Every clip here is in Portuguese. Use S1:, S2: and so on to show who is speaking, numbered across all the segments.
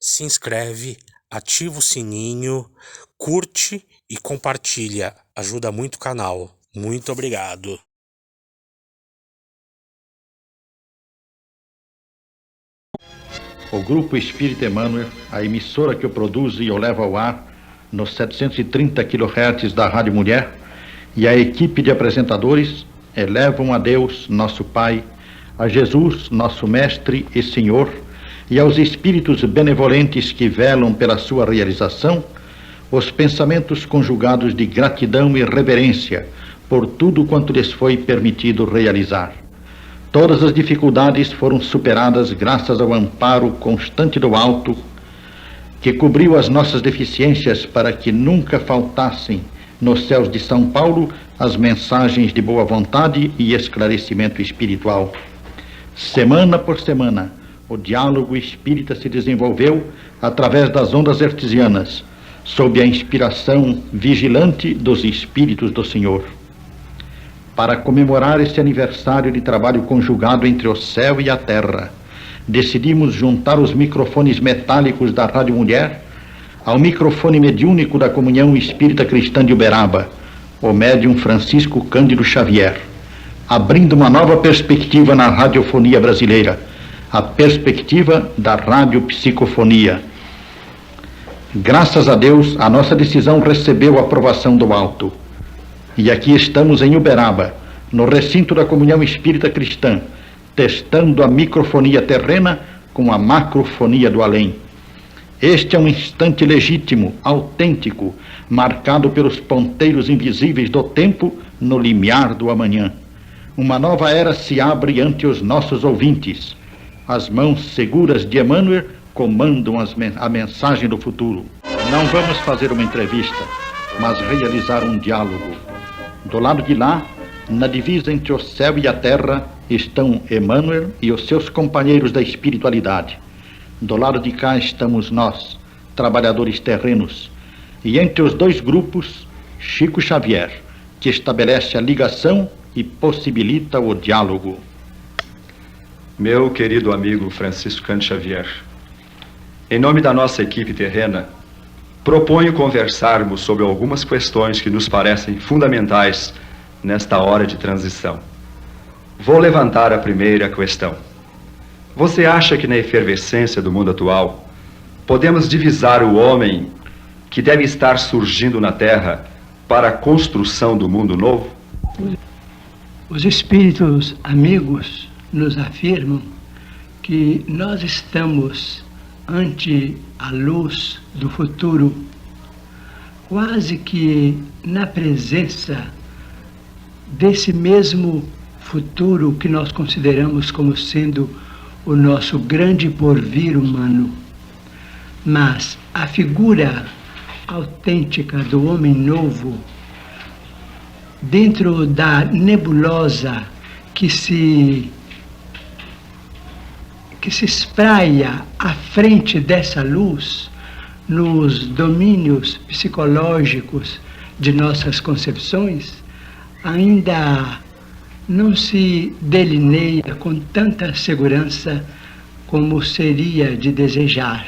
S1: se inscreve, ativa o sininho, curte e compartilha. Ajuda muito o canal. Muito obrigado.
S2: O Grupo Espírita Emmanuel, a emissora que eu produzo e eu levo ao ar nos 730 kHz da Rádio Mulher, e a equipe de apresentadores elevam a Deus, nosso Pai, a Jesus, nosso Mestre e Senhor, e aos espíritos benevolentes que velam pela sua realização, os pensamentos conjugados de gratidão e reverência por tudo quanto lhes foi permitido realizar. Todas as dificuldades foram superadas graças ao amparo constante do alto, que cobriu as nossas deficiências para que nunca faltassem nos céus de São Paulo as mensagens de boa vontade e esclarecimento espiritual. Semana por semana, o diálogo espírita se desenvolveu através das ondas hertzianas, sob a inspiração vigilante dos Espíritos do Senhor. Para comemorar este aniversário de trabalho conjugado entre o céu e a terra, decidimos juntar os microfones metálicos da Rádio Mulher ao microfone mediúnico da Comunhão Espírita Cristã de Uberaba, o médium Francisco Cândido Xavier, abrindo uma nova perspectiva na radiofonia brasileira, a perspectiva da radiopsicofonia. Graças a Deus, a nossa decisão recebeu a aprovação do alto. E aqui estamos em Uberaba, no recinto da Comunhão Espírita Cristã, testando a microfonia terrena com a macrofonia do além. Este é um instante legítimo, autêntico, marcado pelos ponteiros invisíveis do tempo no limiar do amanhã. Uma nova era se abre ante os nossos ouvintes. As mãos seguras de Emmanuel comandam a mensagem do futuro. Não vamos fazer uma entrevista, mas realizar um diálogo. Do lado de lá, na divisa entre o céu e a terra, estão Emmanuel e os seus companheiros da espiritualidade. Do lado de cá estamos nós, trabalhadores terrenos. E entre os dois grupos, Chico Xavier, que estabelece a ligação e possibilita o diálogo.
S3: Meu querido amigo Francisco Cândido Xavier, em nome da nossa equipe terrena, proponho conversarmos sobre algumas questões que nos parecem fundamentais nesta hora de transição. Vou levantar a primeira questão. Você acha que na efervescência do mundo atual, podemos divisar o homem que deve estar surgindo na Terra para a construção do mundo novo?
S4: Os espíritos amigos nos afirmam que nós estamos ante a luz do futuro, quase que na presença desse mesmo futuro que nós consideramos como sendo o nosso grande porvir humano. Mas a figura autêntica do homem novo, dentro da nebulosa que se espraia à frente dessa luz, nos domínios psicológicos de nossas concepções, ainda não se delineia com tanta segurança como seria de desejar.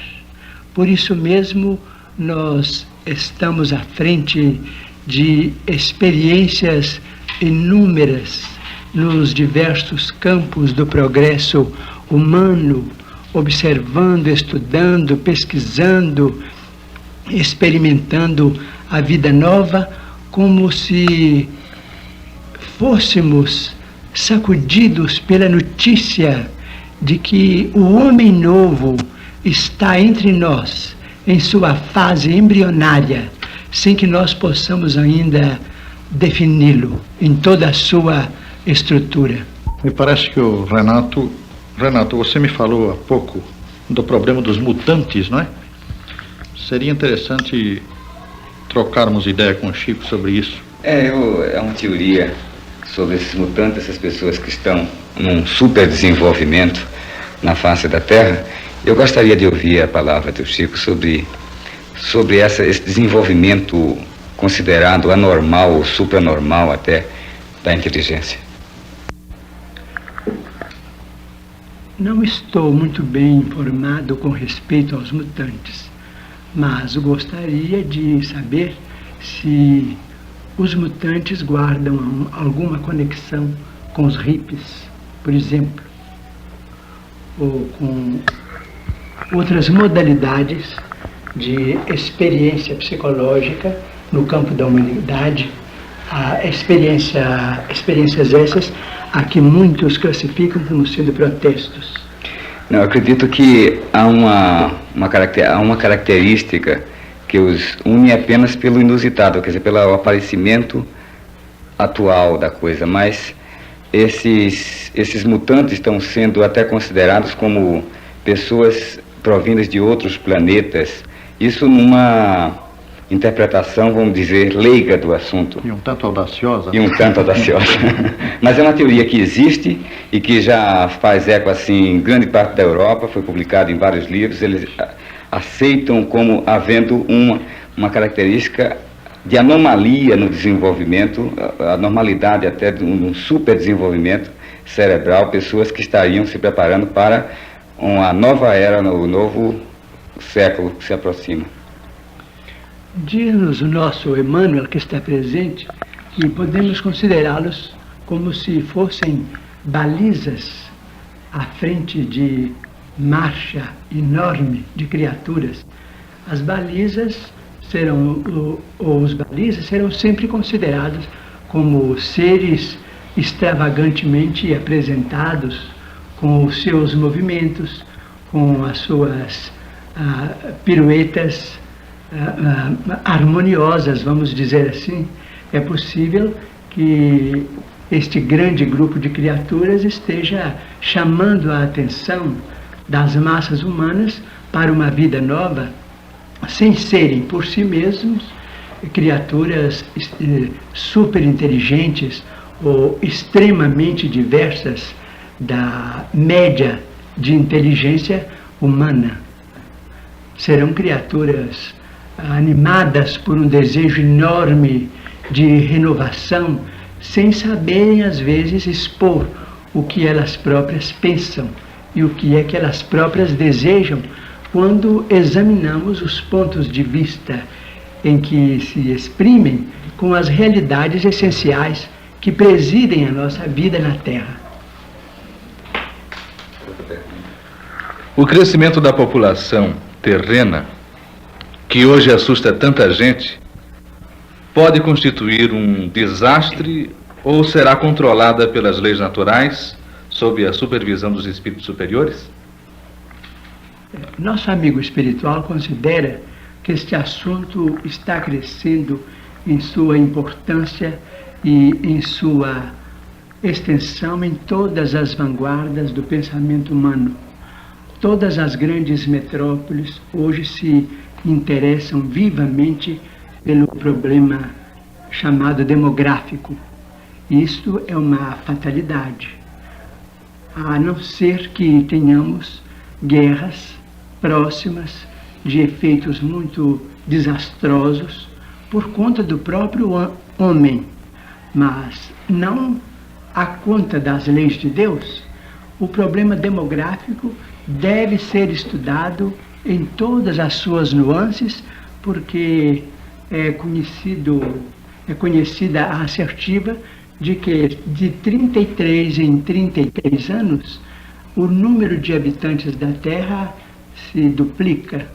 S4: Por isso mesmo, nós estamos à frente de experiências inúmeras nos diversos campos do progresso humano, observando, estudando, pesquisando, experimentando a vida nova, como se fôssemos sacudidos pela notícia de que o homem novo está entre nós, em sua fase embrionária, sem que nós possamos ainda defini-lo em toda a sua estrutura.
S2: Me parece que o Renato, você me falou há pouco do problema dos mutantes, não é? Seria interessante trocarmos ideia com o Chico sobre isso.
S5: É uma teoria sobre esses mutantes, essas pessoas que estão num super desenvolvimento na face da Terra. Eu gostaria de ouvir a palavra do Chico sobre esse desenvolvimento considerado anormal ou supranormal até da inteligência.
S4: não estou muito bem informado com respeito aos mutantes, mas gostaria de saber se os mutantes guardam alguma conexão com os hippies, por exemplo, ou com outras modalidades de experiência psicológica no campo da humanidade, experiências essas a que muitos classificam como sendo protestos.
S5: Não, eu acredito que há uma característica que os une apenas pelo inusitado, quer dizer, pelo aparecimento atual da coisa, mas esses mutantes estão sendo até considerados como pessoas provindas de outros planetas, isso numa interpretação, vamos dizer, leiga do assunto.
S2: E um tanto audaciosa.
S5: Mas é uma teoria que existe e que já faz eco assim em grande parte da Europa, foi publicado em vários livros. Eles aceitam como havendo uma característica de anomalia no desenvolvimento, a normalidade até de um superdesenvolvimento cerebral, pessoas que estariam se preparando para uma nova era, o novo século que se aproxima.
S4: Diz-nos o nosso Emmanuel, que está presente, que podemos considerá-los como se fossem balizas à frente de marcha enorme de criaturas. As balizas os balizas serão sempre considerados como seres extravagantemente apresentados, com os seus movimentos, com as suas piruetas harmoniosas, vamos dizer assim. É possível que este grande grupo de criaturas esteja chamando a atenção das massas humanas para uma vida nova, sem serem por si mesmos criaturas super inteligentes ou extremamente diversas da média de inteligência humana. Serão criaturas animadas por um desejo enorme de renovação, sem saberem às vezes expor o que elas próprias pensam e o que é que elas próprias desejam, quando examinamos os pontos de vista em que se exprimem com as realidades essenciais que presidem a nossa vida na Terra.
S6: O crescimento da população terrena, que hoje assusta tanta gente, pode constituir um desastre ou será controlada pelas leis naturais, sob a supervisão dos espíritos superiores?
S4: Nosso amigo espiritual considera que este assunto está crescendo em sua importância e em sua extensão em todas as vanguardas do pensamento humano. Todas as grandes metrópoles hoje se interessam vivamente pelo problema chamado demográfico. Isto é uma fatalidade, a não ser que tenhamos guerras próximas de efeitos muito desastrosos por conta do próprio homem, mas não à conta das leis de Deus. O problema demográfico deve ser estudado em todas as suas nuances, porque é conhecida a assertiva de que de 33 em 33 anos o número de habitantes da Terra se duplica,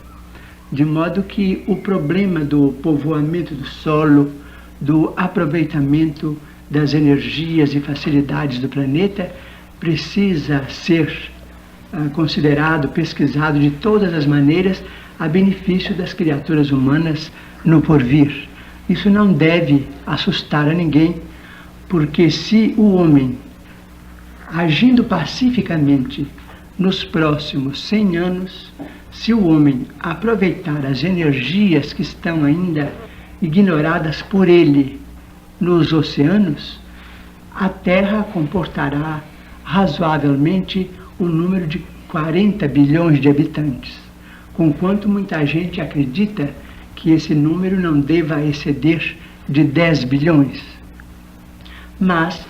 S4: de modo que o problema do povoamento do solo, do aproveitamento das energias e facilidades do planeta precisa ser considerado, pesquisado de todas as maneiras a benefício das criaturas humanas no porvir. Isso não deve assustar a ninguém, porque se o homem, agindo pacificamente nos próximos 100 anos, se o homem aproveitar as energias que estão ainda ignoradas por ele nos oceanos, a Terra comportará razoavelmente o número de 40 bilhões de habitantes, conquanto muita gente acredita que esse número não deva exceder de 10 bilhões. Mas,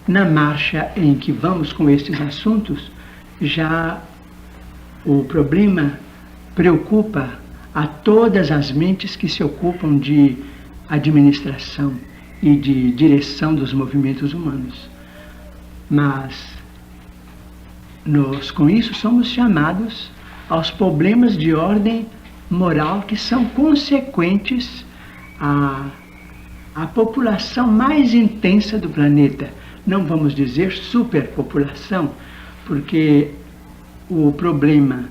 S4: na marcha em que vamos com estes assuntos, já o problema preocupa a todas as mentes que se ocupam de administração e de direção dos movimentos humanos. Mas nós, com isso, somos chamados aos problemas de ordem moral que são consequentes à população mais intensa do planeta. Não vamos dizer superpopulação, porque o problema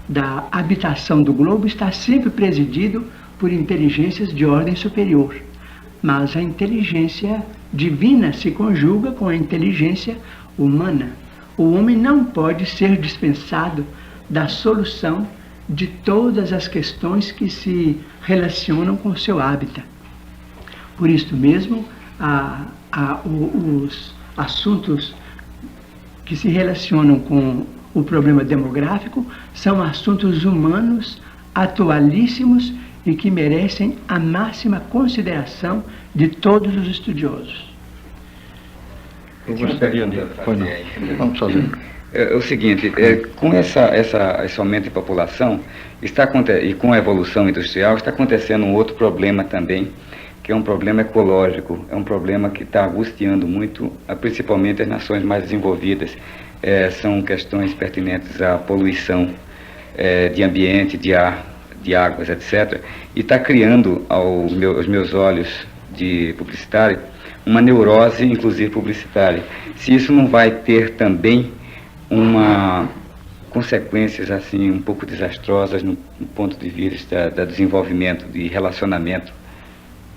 S4: da habitação do globo está sempre presidido por inteligências de ordem superior. Mas a inteligência divina se conjuga com a inteligência humana. O homem não pode ser dispensado da solução de todas as questões que se relacionam com o seu hábitat. Por isso mesmo, os assuntos que se relacionam com o problema demográfico são assuntos humanos atualíssimos e que merecem a máxima consideração de todos os estudiosos.
S2: Eu gostaria de... Vamos fazer.
S5: É o seguinte, com esse aumento de população e com a evolução industrial, está acontecendo um outro problema também, que é um problema ecológico, é um problema que está angustiando muito, principalmente as nações mais desenvolvidas. São questões pertinentes à poluição de ambiente, de ar, de águas, etc. E está criando aos meus olhos de publicitário uma neurose, inclusive publicitária. Se isso não vai ter também consequências assim um pouco desastrosas no ponto de vista do desenvolvimento de relacionamento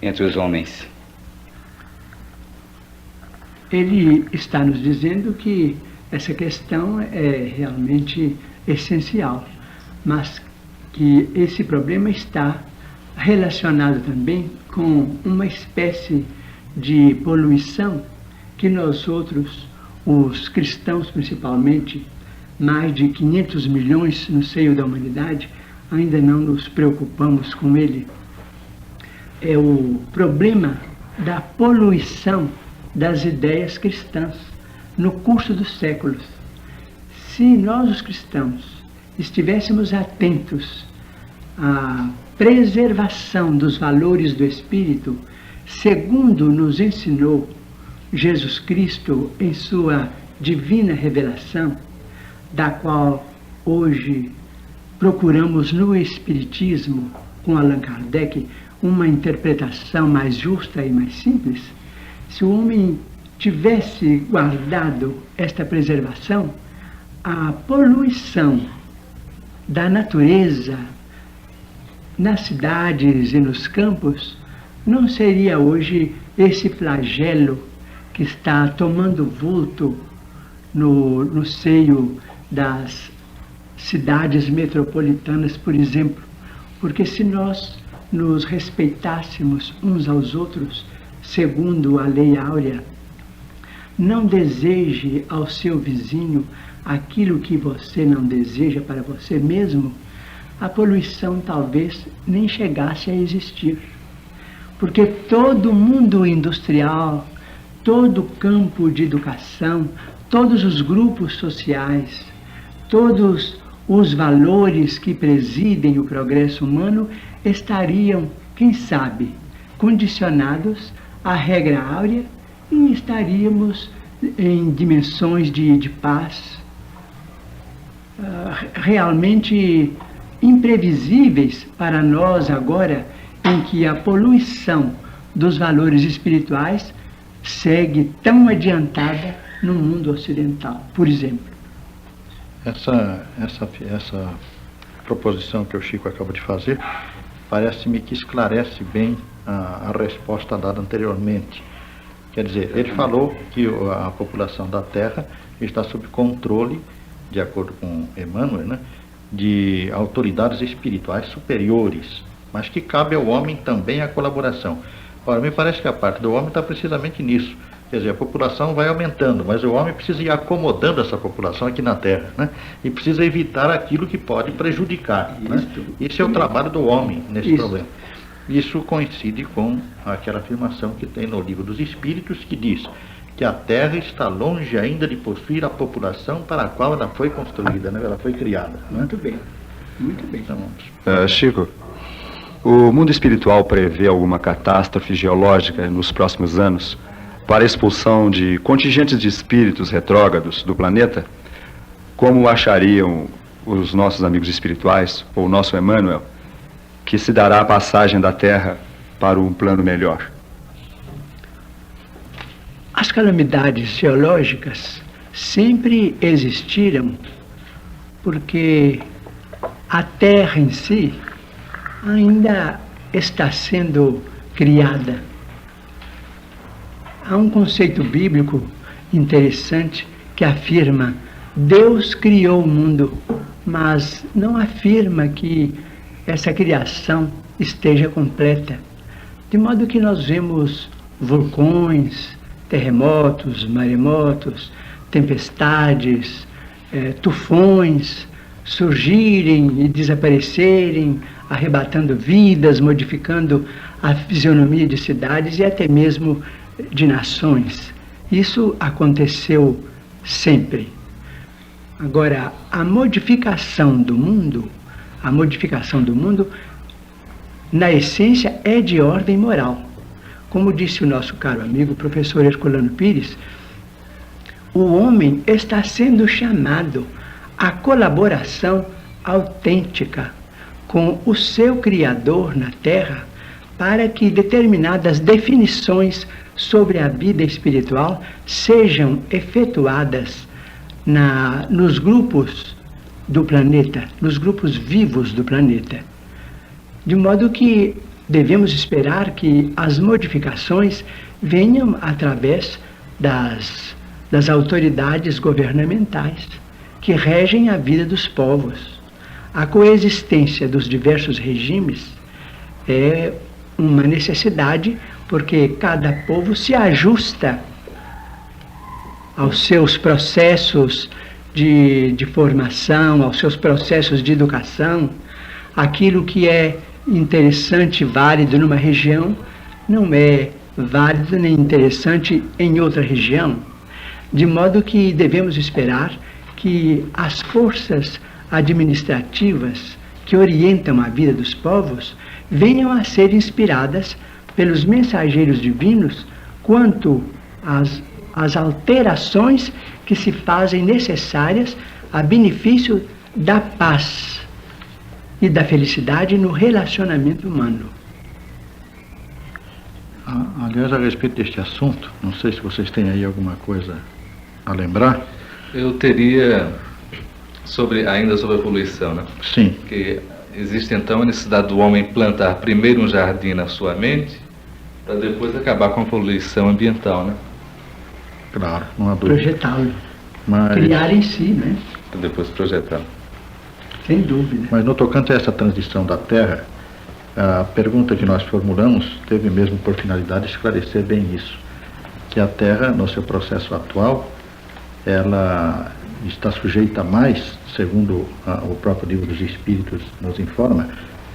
S5: entre os homens.
S4: Ele está nos dizendo que essa questão é realmente essencial, mas que esse problema está relacionado também com uma espécie de poluição que nós outros, os cristãos principalmente, mais de 500 milhões no seio da humanidade, ainda não nos preocupamos com ele. É o problema da poluição das ideias cristãs no curso dos séculos. Se nós, os cristãos, estivéssemos atentos à preservação dos valores do Espírito, segundo nos ensinou Jesus Cristo em sua divina revelação, da qual hoje procuramos no Espiritismo, com Allan Kardec, uma interpretação mais justa e mais simples, se o homem tivesse guardado esta preservação, a poluição da natureza nas cidades e nos campos não seria hoje esse flagelo que está tomando vulto no seio das cidades metropolitanas, por exemplo, porque se nós nos respeitássemos uns aos outros, segundo a lei áurea, não deseje ao seu vizinho aquilo que você não deseja para você mesmo, a poluição talvez nem chegasse a existir. Porque todo o mundo industrial, todo o campo de educação, todos os grupos sociais, todos os valores que presidem o progresso humano estariam, quem sabe, condicionados à regra áurea e estaríamos em dimensões de paz realmente imprevisíveis para nós agora, em que a poluição dos valores espirituais segue tão adiantada no mundo ocidental, por exemplo.
S2: Essa proposição que o Chico acaba de fazer, parece-me que esclarece bem a resposta dada anteriormente. Quer dizer, ele falou que a população da Terra está sob controle, de acordo com Emmanuel, né, de autoridades espirituais superiores, mas que cabe ao homem também a colaboração. Ora, me parece que a parte do homem está precisamente nisso. Quer dizer, a população vai aumentando, mas o homem precisa ir acomodando essa população aqui na Terra, né? E precisa evitar aquilo que pode prejudicar. Né? Esse é o trabalho do homem nesse problema. Isso coincide com aquela afirmação que tem no Livro dos Espíritos, que diz que a Terra está longe ainda de possuir a população para a qual ela foi construída, né? Ela foi criada. Né?
S4: Muito bem, muito bem.
S2: Então,
S3: Chico, o mundo espiritual prevê alguma catástrofe geológica nos próximos anos para a expulsão de contingentes de espíritos retrógrados do planeta? Como achariam os nossos amigos espirituais, ou o nosso Emmanuel, que se dará a passagem da Terra para um plano melhor?
S4: As calamidades geológicas sempre existiram porque a Terra em si ainda está sendo criada. Há um conceito bíblico interessante que afirma: Deus criou o mundo, mas não afirma que essa criação esteja completa. De modo que nós vemos vulcões, terremotos, maremotos, tempestades, tufões surgirem e desaparecerem, arrebatando vidas, modificando a fisionomia de cidades e até mesmo de nações. Isso aconteceu sempre. Agora, a modificação do mundo, na essência, é de ordem moral. Como disse o nosso caro amigo, o professor Herculano Pires, o homem está sendo chamado à colaboração autêntica com o seu Criador na Terra, para que determinadas definições sobre a vida espiritual sejam efetuadas nos grupos do planeta, nos grupos vivos do planeta. De modo que devemos esperar que as modificações venham através das autoridades governamentais que regem a vida dos povos. A coexistência dos diversos regimes é uma necessidade, porque cada povo se ajusta aos seus processos de formação, aos seus processos de educação. Aquilo que é interessante e válido numa região não é válido nem interessante em outra região. De modo que devemos esperar que as forças administrativas que orientam a vida dos povos venham a ser inspiradas pelos mensageiros divinos quanto às alterações que se fazem necessárias a benefício da paz e da felicidade no relacionamento humano.
S2: Aliás, a respeito deste assunto, não sei se vocês têm aí alguma coisa a lembrar.
S6: Eu teria ainda sobre a poluição, né?
S2: Sim.
S6: Que existe então a necessidade do homem plantar primeiro um jardim na sua mente, para depois acabar com a poluição ambiental, né?
S2: Claro, não há dúvida.
S4: Projetá-lo,
S2: Mas,
S4: criar em si, né?
S6: Para depois projetar.
S4: Sem dúvida.
S2: mas no tocante a essa transição da Terra, a pergunta que nós formulamos teve mesmo por finalidade esclarecer bem isso, que a Terra, no seu processo atual, ela está sujeita mais, segundo o próprio livro dos Espíritos nos informa,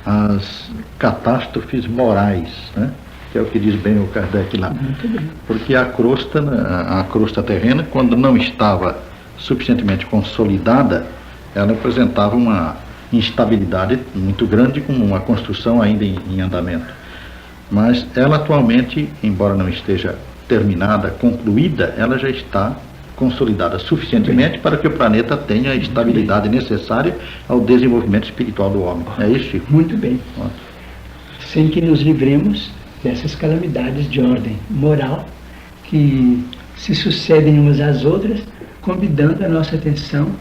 S2: às catástrofes morais, né? Que é o que diz bem o Kardec lá. Porque a crosta terrena, quando não estava suficientemente consolidada, ela apresentava uma instabilidade muito grande, com uma construção ainda em andamento. Mas ela atualmente, embora não esteja terminada, concluída, ela já está consolidada suficientemente para que o planeta tenha a estabilidade necessária ao desenvolvimento espiritual do homem. É isso, Chico?
S4: Muito bem. Sem que nos livremos dessas calamidades de ordem moral que se sucedem umas às outras, convidando a nossa atenção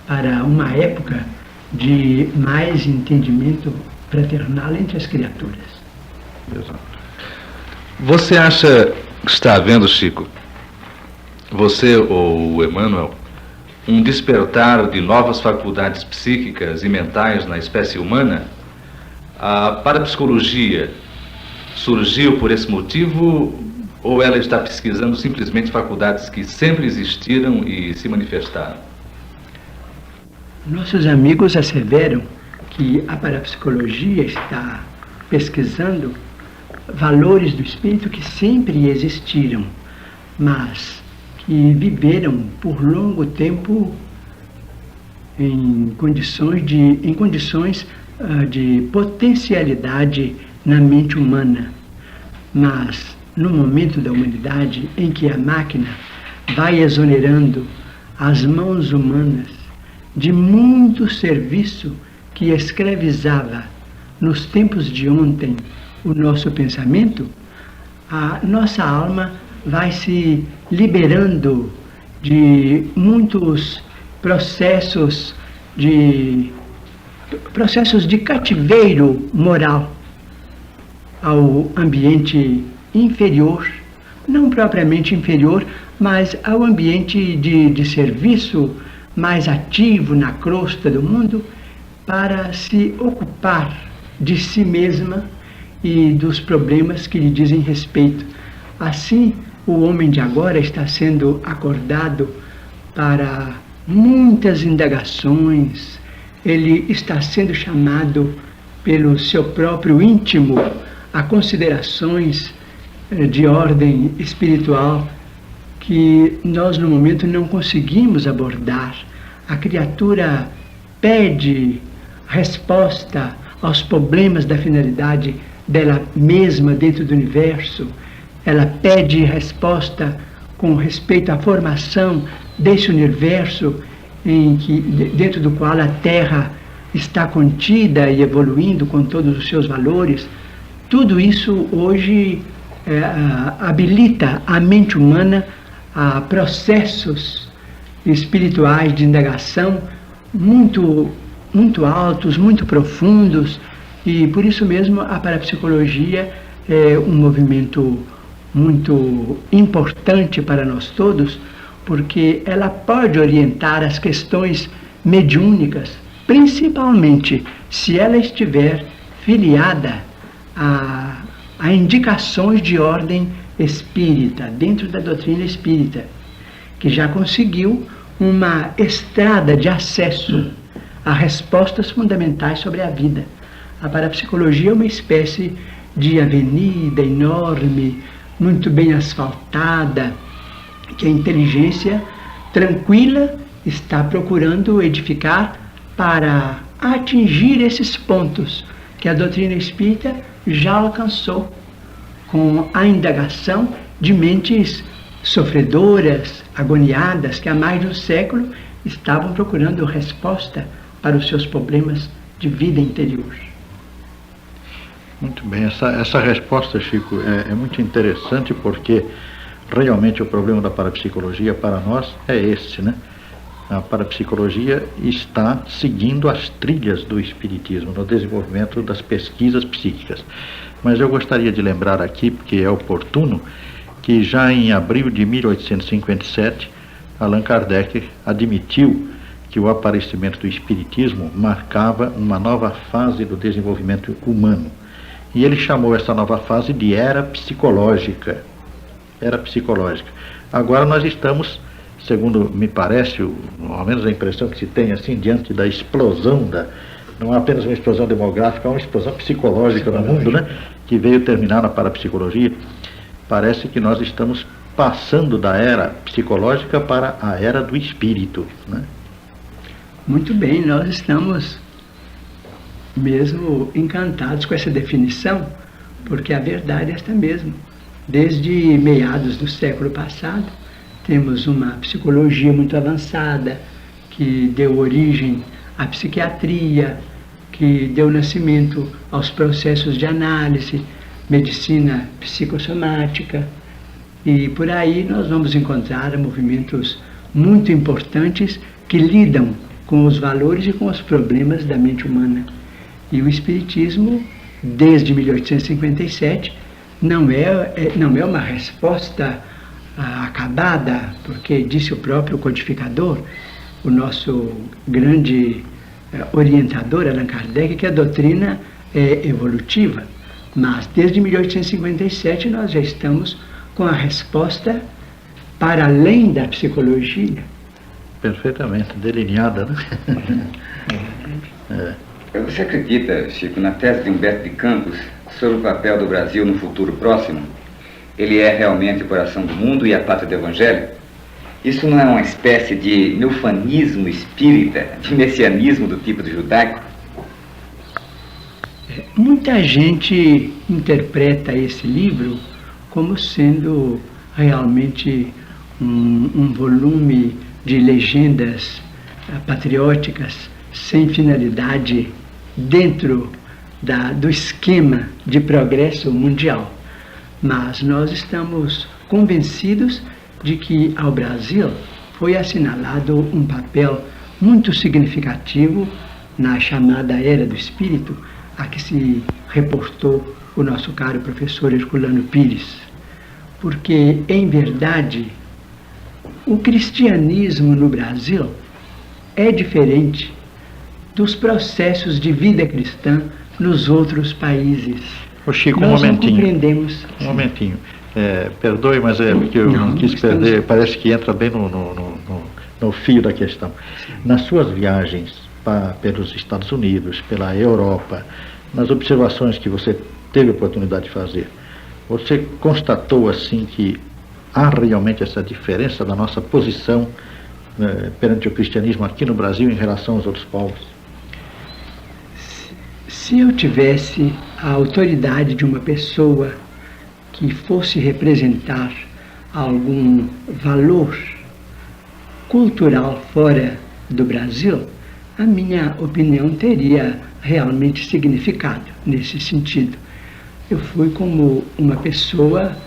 S4: para uma época de mais entendimento fraternal entre as criaturas.
S2: Exato.
S6: Você acha que está havendo, Chico, você ou o Emmanuel, um despertar de novas faculdades psíquicas e mentais na espécie humana? A parapsicologia surgiu por esse motivo, ou ela está pesquisando simplesmente faculdades que sempre existiram e se manifestaram?
S4: Nossos amigos asseveram que a parapsicologia está pesquisando valores do espírito que sempre existiram, mas que viveram por longo tempo em condições de potencialidade na mente humana. Mas no momento da humanidade em que a máquina vai exonerando as mãos humanas de muito serviço que escravizava nos tempos de ontem o nosso pensamento, a nossa alma vai se liberando de muitos processos de cativeiro moral ao ambiente inferior, não propriamente inferior, mas ao ambiente de serviço mais ativo na crosta do mundo, para se ocupar de si mesma e dos problemas que lhe dizem respeito. Assim, o homem de agora está sendo acordado para muitas indagações, ele está sendo chamado pelo seu próprio íntimo a considerações de ordem espiritual que nós no momento não conseguimos abordar. A criatura pede resposta aos problemas da finalidade dela mesma dentro do universo, ela pede resposta com respeito à formação desse universo dentro do qual a Terra está contida e evoluindo com todos os seus valores. Tudo isso hoje habilita a mente humana a processos espirituais de indagação muito altos, muito profundos, e por isso mesmo a parapsicologia é um movimento muito importante para nós todos, porque ela pode orientar as questões mediúnicas, principalmente se ela estiver filiada a indicações de ordem espírita, dentro da doutrina espírita, que já conseguiu uma estrada de acesso a respostas fundamentais sobre a vida. A parapsicologia é uma espécie de avenida enorme, muito bem asfaltada, que a inteligência tranquila está procurando edificar para atingir esses pontos que a doutrina espírita já alcançou com a indagação de mentes sofredoras, agoniadas, que há mais de um século estavam procurando resposta para os seus problemas de vida interior.
S2: Muito bem, essa resposta, Chico, é muito interessante, porque realmente o problema da parapsicologia para nós é esse, né? A parapsicologia está seguindo as trilhas do espiritismo no desenvolvimento das pesquisas psíquicas. Mas eu gostaria de lembrar aqui, porque é oportuno, que já em abril de 1857, Allan Kardec admitiu que o aparecimento do espiritismo marcava uma nova fase do desenvolvimento humano. E ele chamou essa nova fase de era psicológica. Era psicológica. Agora nós estamos, segundo me parece, ao menos a impressão que se tem assim, diante da explosão não é apenas uma explosão demográfica, é uma explosão psicológica no mundo, né? Que veio terminar na parapsicologia. Parece que nós estamos passando da era psicológica para a era do espírito, né?
S4: Muito bem, nós estamos mesmo encantados com essa definição, porque a verdade é esta mesmo. Desde meados do século passado, temos uma psicologia muito avançada, que deu origem à psiquiatria, que deu nascimento aos processos de análise, medicina psicossomática, e por aí nós vamos encontrar movimentos muito importantes que lidam com os valores e com os problemas da mente humana. E o Espiritismo, desde 1857, não é uma resposta acabada, porque disse o próprio codificador, o nosso grande orientador, Allan Kardec, que a doutrina é evolutiva. Mas desde 1857 nós já estamos com a resposta para além da psicologia.
S2: Perfeitamente delineada, né?
S5: Você acredita, Chico, na tese de Humberto de Campos sobre o papel do Brasil no futuro próximo? Ele é realmente o coração do mundo e a pátria do Evangelho? Isso não é uma espécie de neufanismo espírita, de messianismo do tipo do judaico?
S4: Muita gente interpreta esse livro como sendo realmente um volume de legendas patrióticas sem finalidade dentro do esquema de progresso mundial. Mas nós estamos convencidos de que ao Brasil foi assinalado um papel muito significativo na chamada Era do Espírito, a que se reportou o nosso caro professor Herculano Pires. Porque, em verdade, o cristianismo no Brasil é diferente dos processos de vida cristã nos outros países.
S2: Ô Chico,
S4: Nós
S2: um momentinho.
S4: não compreendemos.
S2: Um momentinho. Perdoe, mas é porque eu não quis perder, parece que entra bem no fio da questão. Nas suas viagens pelos Estados Unidos, pela Europa, nas observações que você teve a oportunidade de fazer, você constatou assim que há realmente essa diferença da nossa posição perante o cristianismo aqui no Brasil em relação aos outros povos?
S4: Se eu tivesse a autoridade de uma pessoa que fosse representar algum valor cultural fora do Brasil, a minha opinião teria realmente significado nesse sentido. Eu fui como uma pessoa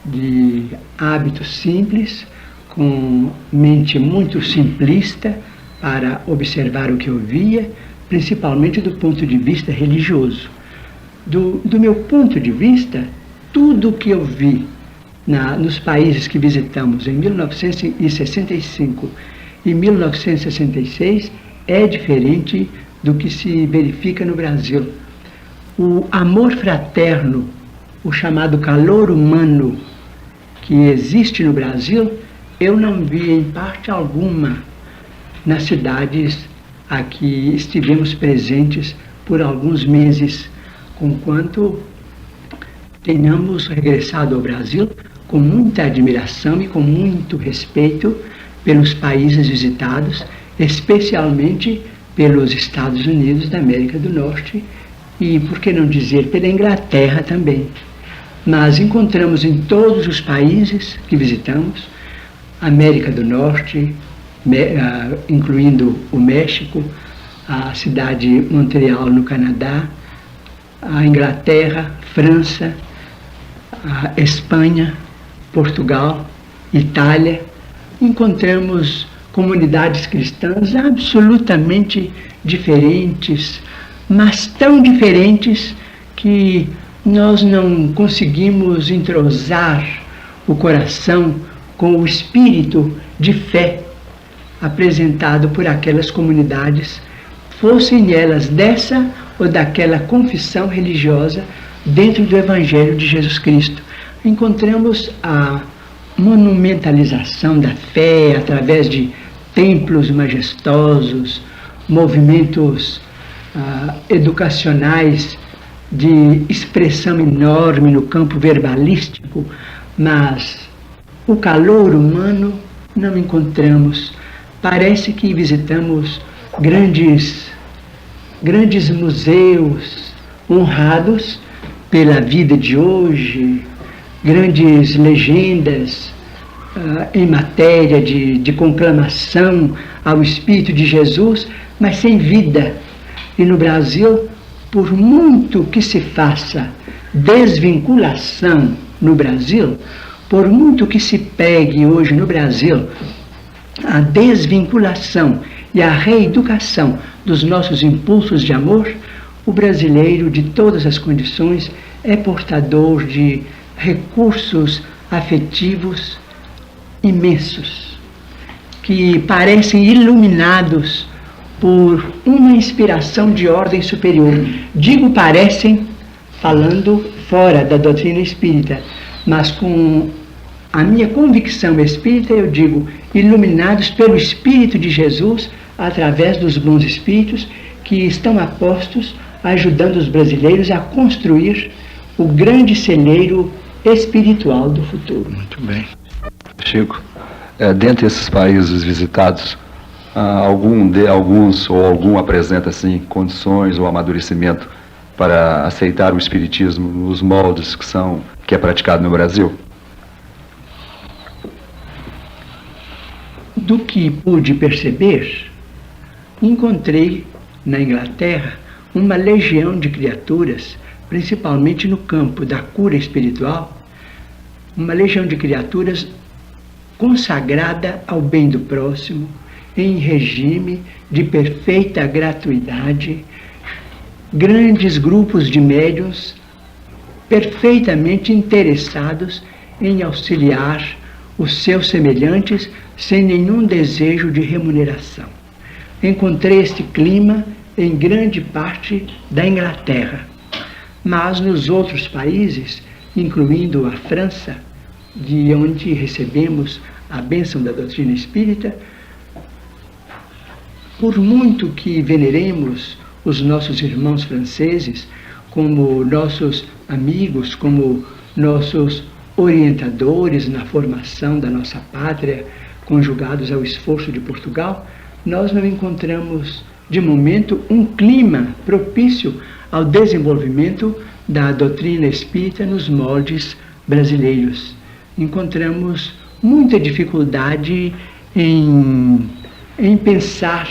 S4: de hábitos simples, com mente muito simplista para observar o que eu via, principalmente do ponto de vista religioso. Do meu ponto de vista, tudo o que eu vi nos países que visitamos em 1965 e 1966 é diferente do que se verifica no Brasil. O amor fraterno, o chamado calor humano que existe no Brasil, eu não vi em parte alguma nas cidades a que estivemos presentes por alguns meses, conquanto tenhamos regressado ao Brasil com muita admiração e com muito respeito pelos países visitados, especialmente pelos Estados Unidos da América do Norte e, por que não dizer, pela Inglaterra também. Mas encontramos em todos os países que visitamos, América do Norte, incluindo o México, a cidade de Montreal, no Canadá, a Inglaterra, França, a Espanha, Portugal, Itália, encontramos comunidades cristãs absolutamente diferentes, mas tão diferentes que nós não conseguimos entrosar o coração com o espírito de fé apresentado por aquelas comunidades, fossem elas dessa ou daquela confissão religiosa dentro do Evangelho de Jesus Cristo. Encontramos a monumentalização da fé através de templos majestosos, movimentos educacionais de expressão enorme no campo verbalístico, mas o calor humano não encontramos. Parece que visitamos grandes museus honrados pela vida de hoje, grandes legendas em matéria de conclamação ao Espírito de Jesus, mas sem vida. E no Brasil, por muito que se faça desvinculação no Brasil, por muito que se pegue hoje no Brasil a desvinculação e a reeducação dos nossos impulsos de amor, o brasileiro de todas as condições é portador de recursos afetivos imensos, que parecem iluminados por uma inspiração de ordem superior. Digo parecem, falando fora da doutrina espírita, mas com a minha convicção espírita, eu digo, iluminados pelo Espírito de Jesus, através dos bons espíritos que estão apostos, ajudando os brasileiros a construir o grande celeiro espiritual do futuro.
S2: Muito bem. Chico,
S3: dentre esses países visitados, algum apresenta assim condições ou amadurecimento para aceitar o espiritismo nos moldes que é praticado no Brasil?
S4: Do que pude perceber, encontrei na Inglaterra uma legião de criaturas, principalmente no campo da cura espiritual, uma legião de criaturas consagrada ao bem do próximo, em regime de perfeita gratuidade, grandes grupos de médiuns perfeitamente interessados em auxiliar os seus semelhantes sem nenhum desejo de remuneração. Encontrei este clima em grande parte da Inglaterra, mas nos outros países, incluindo a França, de onde recebemos a bênção da doutrina espírita, por muito que veneremos os nossos irmãos franceses como nossos amigos, como nossos orientadores na formação da nossa pátria, conjugados ao esforço de Portugal, nós não encontramos, de momento, um clima propício ao desenvolvimento da doutrina espírita nos moldes brasileiros. Encontramos muita dificuldade em pensar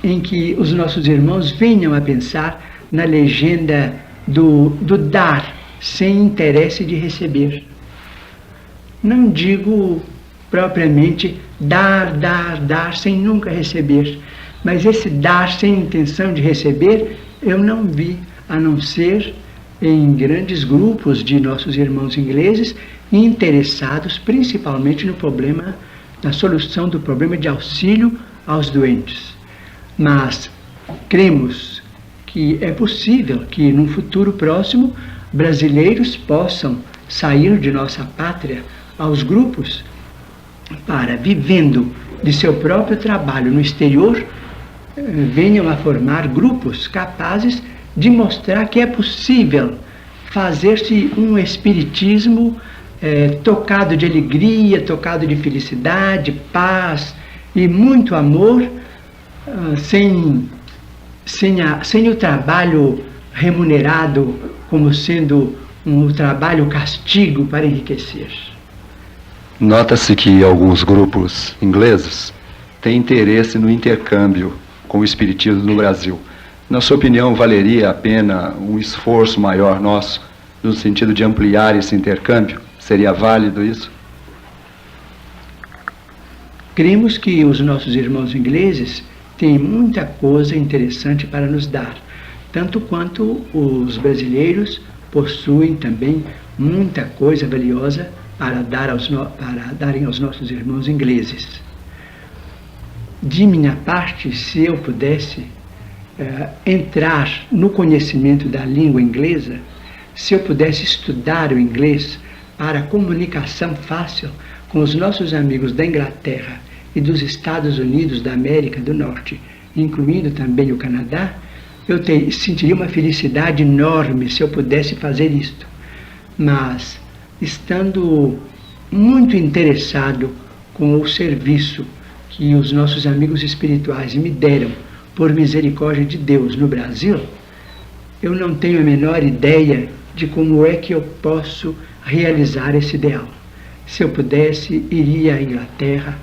S4: em que os nossos irmãos venham a pensar na legenda do dar sem interesse de receber. Não digo propriamente dar sem nunca receber, mas esse dar sem intenção de receber eu não vi, a não ser em grandes grupos de nossos irmãos ingleses interessados principalmente na solução do problema de auxílio aos doentes. Mas cremos que é possível que, num futuro próximo, brasileiros possam sair de nossa pátria aos grupos para, vivendo de seu próprio trabalho no exterior, venham a formar grupos capazes de mostrar que é possível fazer-se um espiritismo tocado de alegria, tocado de felicidade, paz e muito amor, sem o trabalho remunerado como sendo um trabalho castigo para enriquecer.
S3: Nota-se que alguns grupos ingleses têm interesse no intercâmbio com o espiritismo no Brasil. Na sua opinião, valeria a pena um esforço maior nosso no sentido de ampliar esse intercâmbio? Seria válido isso?
S4: Cremos que os nossos irmãos ingleses têm muita coisa interessante para nos dar, tanto quanto os brasileiros possuem também muita coisa valiosa para darem aos nossos irmãos ingleses. De minha parte, se eu pudesse entrar no conhecimento da língua inglesa, se eu pudesse estudar o inglês para comunicação fácil com os nossos amigos da Inglaterra e dos Estados Unidos da América do Norte, incluindo também o Canadá, eu sentiria uma felicidade enorme se eu pudesse fazer isto. Mas, estando muito interessado com o serviço que os nossos amigos espirituais me deram por misericórdia de Deus no Brasil, eu não tenho a menor ideia de como é que eu posso realizar esse ideal. Se eu pudesse, iria à Inglaterra,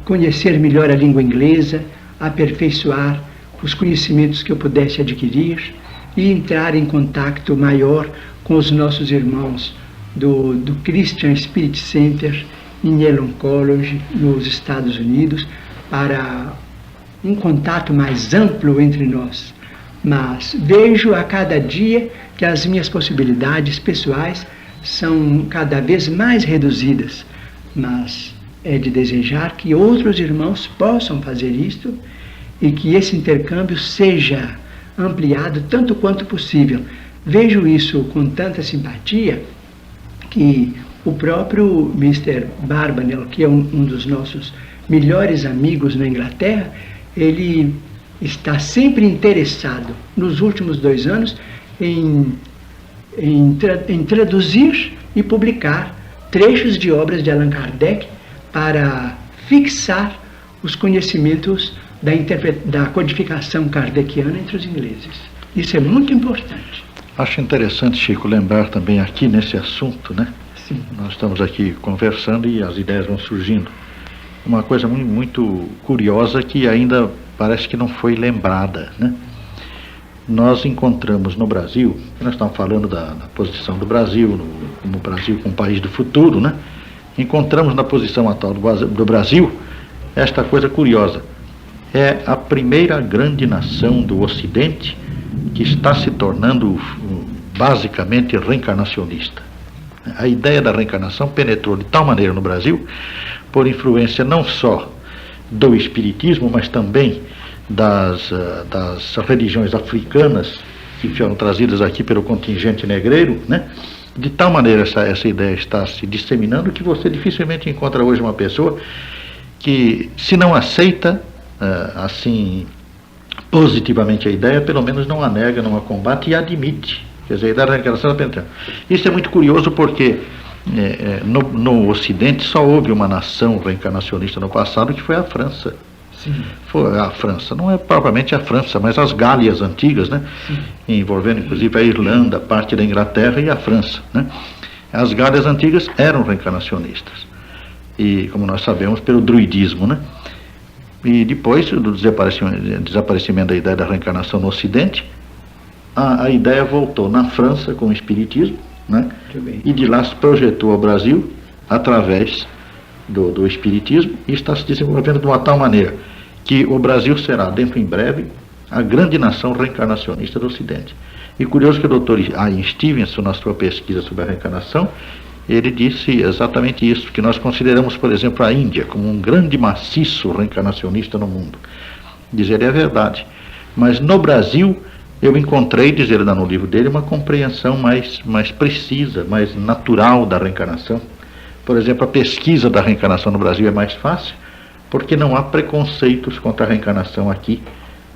S4: conhecer melhor a língua inglesa, aperfeiçoar os conhecimentos que eu pudesse adquirir e entrar em contato maior com os nossos irmãos do Christian Spirit Center em Yalom College, nos Estados Unidos, para um contato mais amplo entre nós. Mas vejo a cada dia que as minhas possibilidades pessoais são cada vez mais reduzidas, mas é de desejar que outros irmãos possam fazer isto e que esse intercâmbio seja ampliado tanto quanto possível. Vejo isso com tanta simpatia que o próprio Mr. Barbanel, que é um dos nossos melhores amigos na Inglaterra, ele está sempre interessado, nos últimos 2 anos, em traduzir e publicar trechos de obras de Allan Kardec para fixar os conhecimentos da codificação kardeciana entre os ingleses. Isso é muito importante.
S2: Acho interessante, Chico, lembrar também aqui nesse assunto, né?
S4: Sim.
S2: Nós estamos aqui conversando e as ideias vão surgindo. Uma coisa muito, muito curiosa que ainda parece que não foi lembrada, né? Nós encontramos no Brasil, nós estamos falando da posição do Brasil, como o Brasil como país do futuro, né? Encontramos na posição atual do Brasil esta coisa curiosa. É a primeira grande nação do Ocidente que está se tornando basicamente reencarnacionista. A ideia da reencarnação penetrou de tal maneira no Brasil, por influência não só do espiritismo, mas também das religiões africanas que foram trazidas aqui pelo contingente negreiro, né? De tal maneira essa ideia está se disseminando que você dificilmente encontra hoje uma pessoa que, se não aceita assim positivamente a ideia, pelo menos não a nega, não a combate e a admite. Quer dizer, a ideia da reencarnação está penetrando. Isso é muito curioso porque no Ocidente só houve uma nação reencarnacionista no passado, que foi a França.
S4: Sim.
S2: Foi a França, não é propriamente a França, mas as Gálias antigas, né? Envolvendo inclusive a Irlanda, parte da Inglaterra e a França, né? As Gálias antigas eram reencarnacionistas, e como nós sabemos, pelo druidismo, né? E depois do desaparecimento da ideia da reencarnação no Ocidente, a ideia voltou na França com o espiritismo, né? E de lá se projetou ao Brasil através do espiritismo, e está se desenvolvendo de uma tal maneira que o Brasil será, dentro em breve, a grande nação reencarnacionista do Ocidente. E curioso que o Dr. Ian Stevenson, na sua pesquisa sobre a reencarnação, ele disse exatamente isso, que nós consideramos, por exemplo, a Índia como um grande maciço reencarnacionista no mundo. Diz ele, é verdade. Mas no Brasil, eu encontrei, diz ele no livro dele, uma compreensão mais precisa, mais natural da reencarnação. Por exemplo, a pesquisa da reencarnação no Brasil é mais fácil, porque não há preconceitos contra a reencarnação aqui.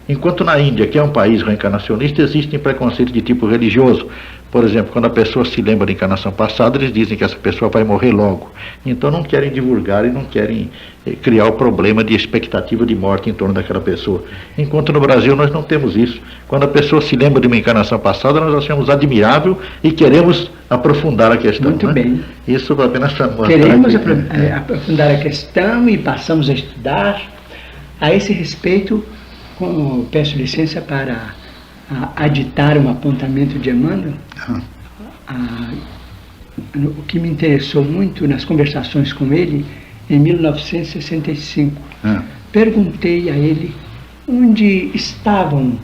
S2: Enquanto na Índia, que é um país reencarnacionista, existem preconceitos de tipo religioso. Por exemplo, quando a pessoa se lembra da encarnação passada, eles dizem que essa pessoa vai morrer logo. Então não querem divulgar e não querem criar o problema de expectativa de morte em torno daquela pessoa. Enquanto no Brasil nós não temos isso. Quando a pessoa se lembra de uma encarnação passada, nós achamos admirável e queremos aprofundar a questão.
S4: Muito bem.
S2: Isso apenas para mostrar.
S4: Queremos aprofundar a questão e passamos a estudar. A esse respeito, peço licença para aditar um apontamento de Emmanuel. O que me interessou muito nas conversações com ele, em 1965, perguntei a ele onde estavam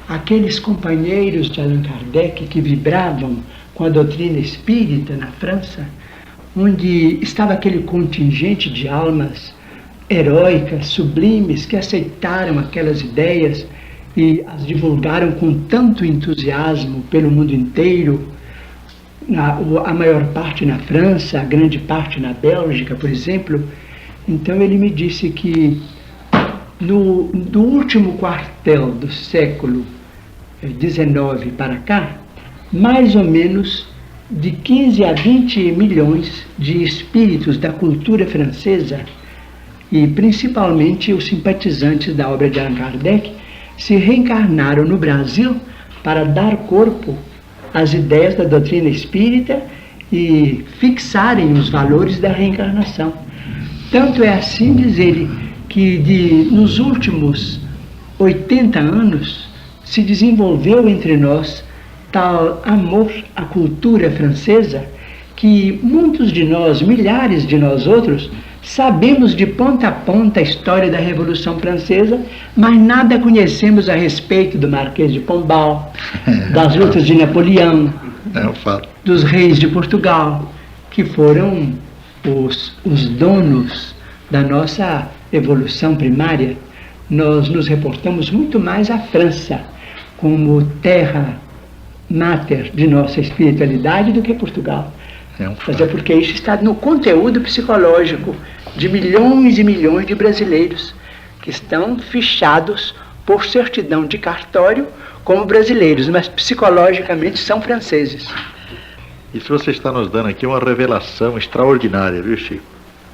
S4: aqueles companheiros de Allan Kardec que vibravam com a doutrina espírita na França, onde estava aquele contingente de almas heróicas, sublimes, que aceitaram aquelas ideias e as divulgaram com tanto entusiasmo pelo mundo inteiro, a maior parte na França, a grande parte na Bélgica, por exemplo. Então ele me disse que do último quartel do século XIX para cá, mais ou menos de 15 a 20 milhões de espíritos da cultura francesa, e principalmente os simpatizantes da obra de Allan Kardec, se reencarnaram no Brasil para dar corpo às ideias da doutrina espírita e fixarem os valores da reencarnação. Tanto é assim, diz ele, que nos últimos 80 anos se desenvolveu entre nós tal amor à cultura francesa que muitos de nós, milhares de nós outros, sabemos de ponta a ponta a história da Revolução Francesa, mas nada conhecemos a respeito do Marquês de Pombal, das lutas de Napoleão, dos reis de Portugal, que foram os donos da nossa evolução primária. Nós nos reportamos muito mais à França como terra máter de nossa espiritualidade do que Portugal. Mas é porque isso está no conteúdo psicológico de milhões e milhões de brasileiros que estão fichados por certidão de cartório como brasileiros, mas psicologicamente são franceses.
S2: Isso você está nos dando aqui uma revelação extraordinária, viu, Chico?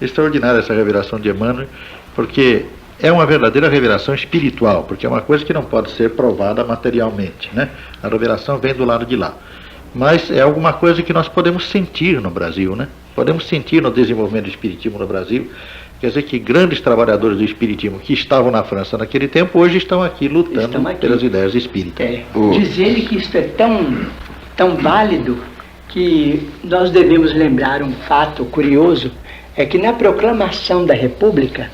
S2: Extraordinária essa revelação de Emmanuel, porque é uma verdadeira revelação espiritual, porque é uma coisa que não pode ser provada materialmente, né? A revelação vem do lado de lá. Mas é alguma coisa que nós podemos sentir no Brasil, né? Podemos sentir no desenvolvimento do espiritismo no Brasil. Quer dizer que grandes trabalhadores do espiritismo que estavam na França naquele tempo, hoje estão aqui lutando pelas ideias espíritas.
S4: Diz ele que isso é tão válido que nós devemos lembrar um fato curioso, é que na proclamação da República,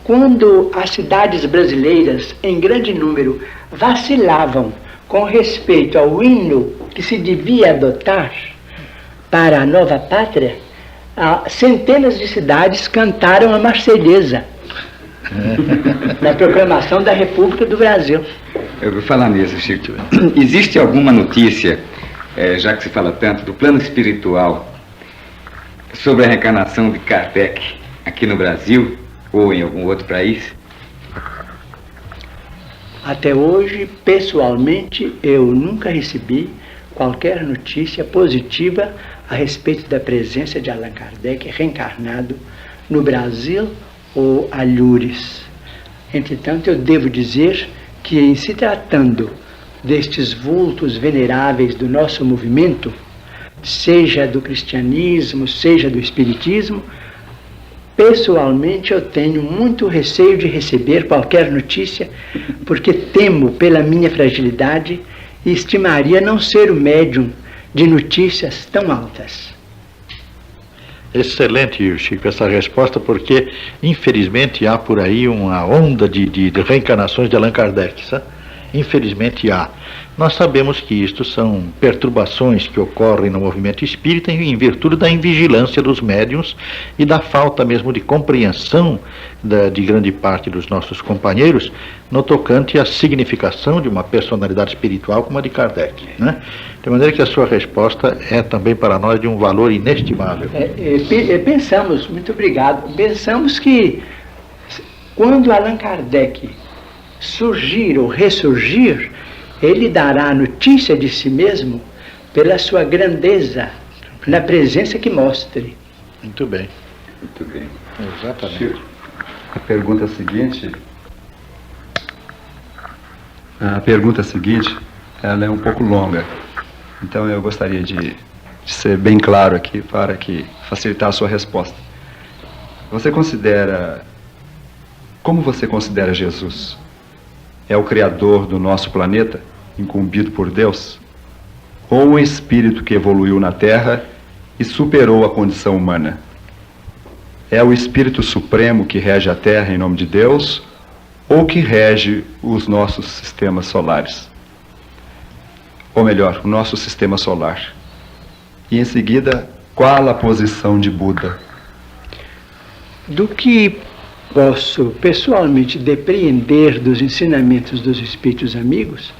S4: quando as cidades brasileiras, em grande número, vacilavam com respeito ao hino que se devia adotar para a nova pátria, centenas de cidades cantaram a Marselhesa na proclamação da República do Brasil.
S5: Eu vou falar nisso, Chico. Existe alguma notícia, já que se fala tanto, do plano espiritual sobre a reencarnação de Kardec aqui no Brasil ou em algum outro país?
S4: Até hoje, pessoalmente, eu nunca recebi qualquer notícia positiva a respeito da presença de Allan Kardec reencarnado no Brasil ou a Lourdes. Entretanto, eu devo dizer que, em se tratando destes vultos veneráveis do nosso movimento, seja do cristianismo, seja do espiritismo, pessoalmente eu tenho muito receio de receber qualquer notícia, porque temo pela minha fragilidade e estimaria não ser o médium de notícias tão altas.
S2: Excelente, Chico, essa resposta, porque infelizmente há por aí uma onda de reencarnações de Allan Kardec, sabe? Infelizmente há. Nós sabemos que isto são perturbações que ocorrem no movimento espírita em virtude da invigilância dos médiuns e da falta mesmo de compreensão de grande parte dos nossos companheiros no tocante à significação de uma personalidade espiritual como a de Kardec, né? De maneira que a sua resposta é também para nós de um valor inestimável.
S4: Pensamos, muito obrigado, pensamos que quando Allan Kardec surgir ou ressurgir, ele dará notícia de si mesmo pela sua grandeza, na presença que mostre.
S2: Muito bem.
S3: Muito bem.
S2: Exatamente.
S3: Chico, a pergunta seguinte, ela é um pouco longa. Então eu gostaria de ser bem claro aqui para facilitar a sua resposta. Como você considera Jesus? É o Criador do nosso planeta, incumbido por Deus? Ou um espírito que evoluiu na Terra e superou a condição humana? É o Espírito Supremo que rege a Terra em nome de Deus, ou que rege os nossos sistemas solares? Ou melhor, o nosso sistema solar. E em seguida, qual a posição de Buda?
S4: Do que posso pessoalmente depreender dos ensinamentos dos Espíritos Amigos,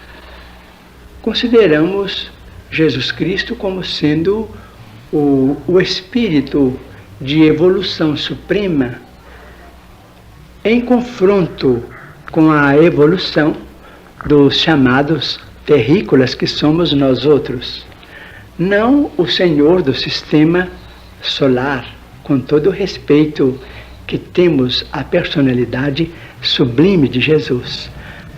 S4: consideramos Jesus Cristo como sendo o Espírito de evolução suprema em confronto com a evolução dos chamados terrícolas que somos nós outros. Não o Senhor do sistema solar, com todo o respeito que temos a personalidade sublime de Jesus,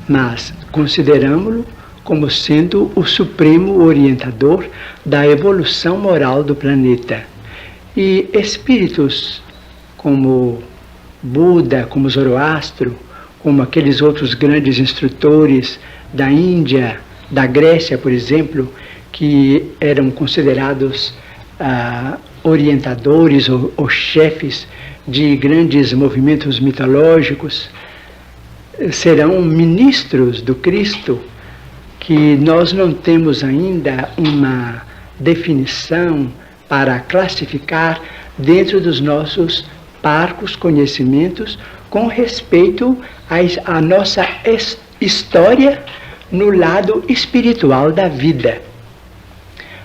S4: mas consideramos-lo como sendo o supremo orientador da evolução moral do planeta. E espíritos como Buda, como Zoroastro, como aqueles outros grandes instrutores da Índia, da Grécia, por exemplo, que eram considerados orientadores ou chefes de grandes movimentos mitológicos, serão ministros do Cristo, que nós não temos ainda uma definição para classificar dentro dos nossos parcos conhecimentos com respeito à nossa história no lado espiritual da vida.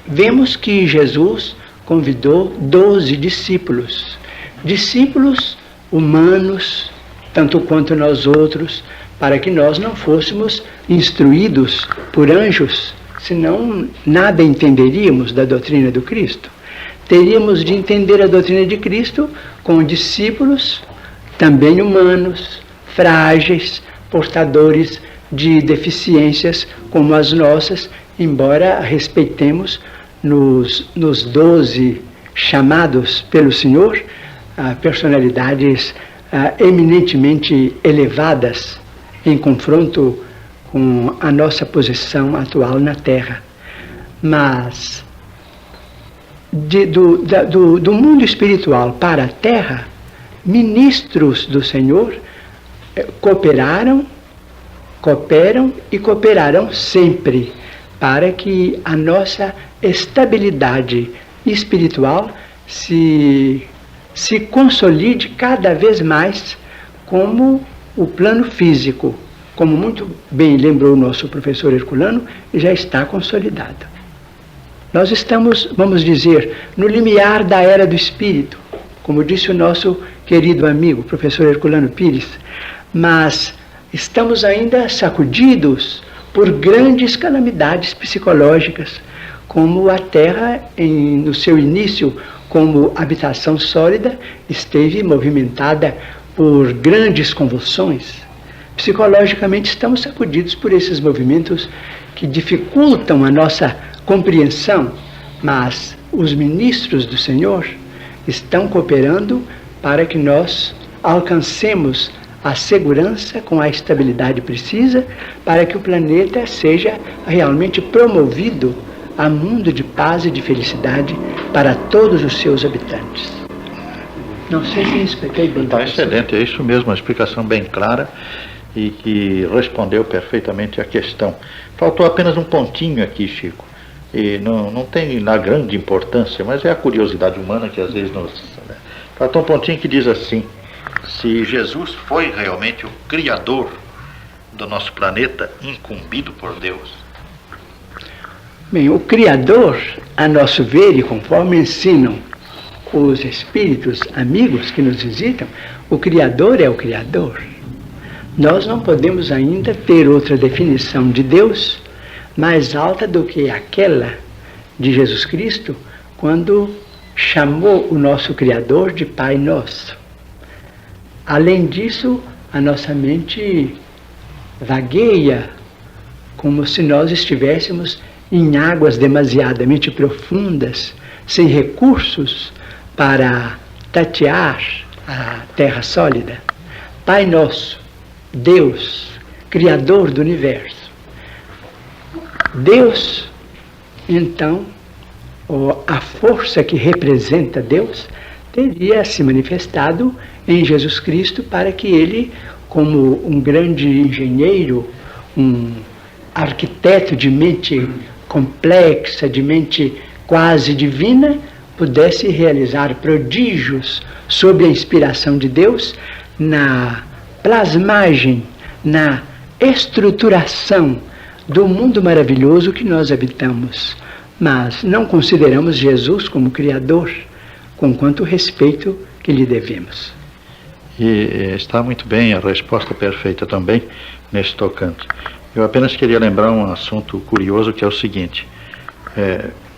S4: Vemos que Jesus convidou 12 discípulos, discípulos humanos, tanto quanto nós outros, para que nós não fôssemos instruídos por anjos senão nada entenderíamos da doutrina do Cristo. Teríamos de entender a doutrina de Cristo com discípulos também humanos, frágeis, portadores de deficiências como as nossas, embora respeitemos nos 12 chamados pelo Senhor personalidades eminentemente elevadas em confronto com a nossa posição atual na Terra. Mas do mundo espiritual para a Terra, ministros do Senhor cooperam e cooperarão sempre para que a nossa estabilidade espiritual se consolide cada vez mais como o plano físico, como muito bem lembrou o nosso professor Herculano, já está consolidado. Nós estamos, vamos dizer, no limiar da era do Espírito, como disse o nosso querido amigo, professor Herculano Pires, mas estamos ainda sacudidos por grandes calamidades psicológicas, como a Terra, no seu início, como habitação sólida, esteve movimentada por grandes convulsões. Psicologicamente estamos sacudidos por esses movimentos que dificultam a nossa compreensão, mas os ministros do Senhor estão cooperando para que nós alcancemos a segurança com a estabilidade precisa, para que o planeta seja realmente promovido a mundo de paz e de felicidade para todos os seus habitantes. Não sei se me expliquei bem.
S2: Está excelente, é isso mesmo, uma explicação bem clara e que respondeu perfeitamente a questão. Faltou apenas um pontinho aqui, Chico, e não tem na grande importância, mas é a curiosidade humana que às vezes nos... Faltou um pontinho que diz assim: se Jesus foi realmente o criador do nosso planeta, incumbido por Deus.
S4: Bem, o Criador, a nosso ver, e conforme ensinam os espíritos amigos que nos visitam, o Criador é o Criador. Nós não podemos ainda ter outra definição de Deus mais alta do que aquela de Jesus Cristo, quando chamou o nosso Criador de Pai Nosso. Além disso, a nossa mente vagueia como se nós estivéssemos em águas demasiadamente profundas, sem recursos para tatear a terra sólida. Pai Nosso, Deus, Criador do Universo. Deus, então, a força que representa Deus, teria se manifestado em Jesus Cristo para que ele, como um grande engenheiro, um arquiteto de mente complexa, de mente quase divina, pudesse realizar prodígios sob a inspiração de Deus na plasmagem, na estruturação do mundo maravilhoso que nós habitamos. Mas não consideramos Jesus como Criador, com quanto respeito que lhe devemos.
S2: E está muito bem, a resposta perfeita também nesse tocante. Eu apenas queria lembrar um assunto curioso, que é o seguinte: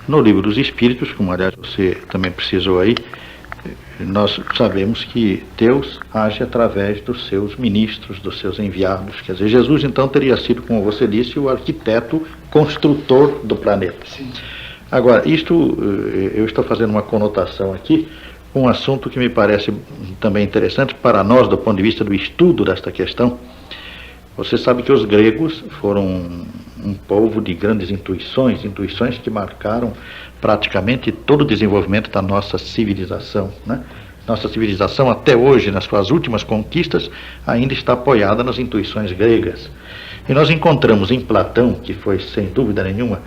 S2: no Livro dos Espíritos, como aliás você também precisou aí, nós sabemos que Deus age através dos seus ministros, dos seus enviados. Quer dizer, Jesus então teria sido, como você disse, o arquiteto construtor do planeta.
S4: Sim.
S2: Agora, eu estou fazendo uma conotação aqui, um assunto que me parece também interessante para nós do ponto de vista do estudo desta questão. Você sabe que os gregos foram um povo de grandes intuições que marcaram praticamente todo o desenvolvimento da nossa civilização, né? Nossa civilização até hoje, nas suas últimas conquistas, ainda está apoiada nas intuições gregas. E nós encontramos em Platão, que foi sem dúvida nenhuma